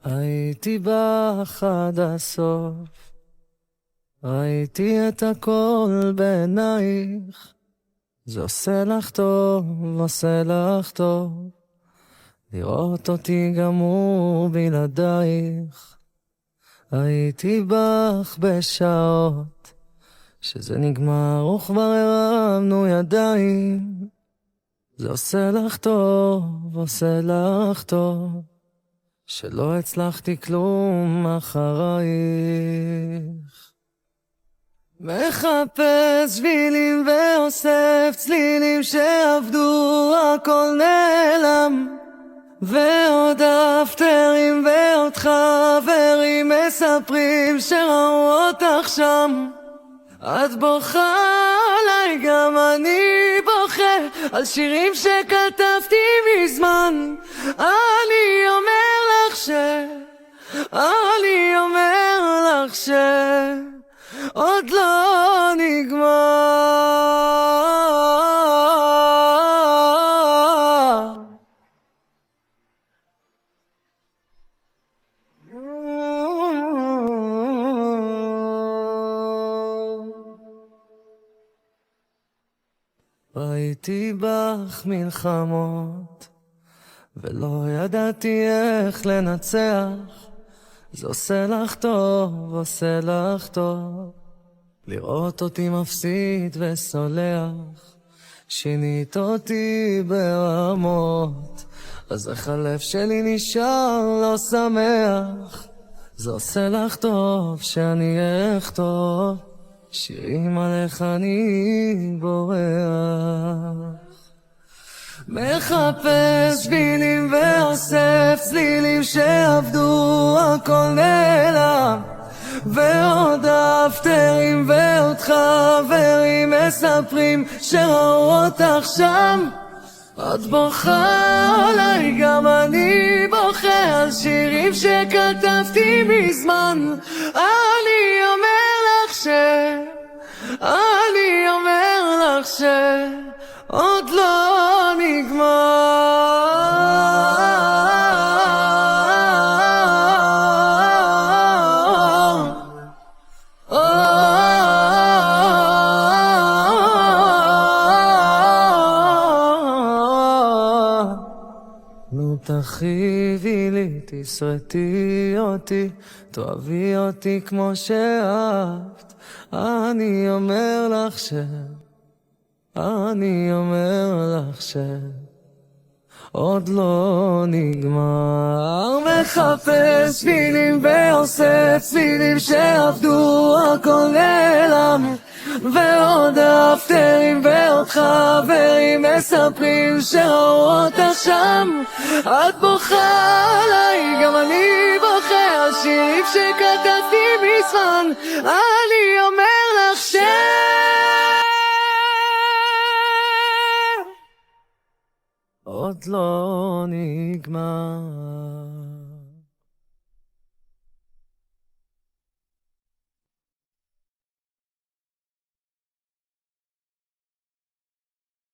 הייתי בך עד הסוף, ראיתי את הכל בעינייך, זה עושה לך טוב, עושה לך טוב, לראות אותי גמור בלעדייך. הייתי בך בשעות שזה נגמר וכבר הרמנו ידיים, זה עושה לך טוב, עושה לך טוב, שלא הצלחתי כלום אחרייך. מחפש שבילים ואוסף צלילים שעבדו, הכל נעלם, ועוד אפטרים ועוד חברים מספרים שראו אותך שם. את בוכה עליי, גם אני בוכה על שירים שכתבתי מזמן. אני אומר לך אני אומר לך עוד לא נגמר. ראיתי בך מלחמות ולא ידעתי איך לנצח, זה עושה לך טוב, עושה לך טוב, לראות אותי מפסיד וסולח. שינית אותי ברמות, אז איך הלב שלי נשאר לא שמח. זה עושה לך טוב שאני אכתוב שירים עליך אני בורח. מחפש שבילים ואוסף צלילים שעבדו, הכל נעלם, ועוד אפטרים ועוד חברים מספרים שראו אותך שם. את בוכה עליי, גם אני בוכה על שירים שכתבתי מזמן. אני אומר לך אני אומר לך עוד לא נגמר. נו תחייבי לי, תשרטי אותי, תאהבי אותי כמו שאהבת. אני אומר לך אני אומר לך עוד לא נגמר. מחפש שבילים ואוסף צלילים שעבדו, הכל נעלם, ועוד אפטרים ועוד חברים מספרים שראו אותך שם. את בוכה עליי, גם אני בוכה על שירים שכתבתי מזמן. אני אומר לך עוד לא נגמר.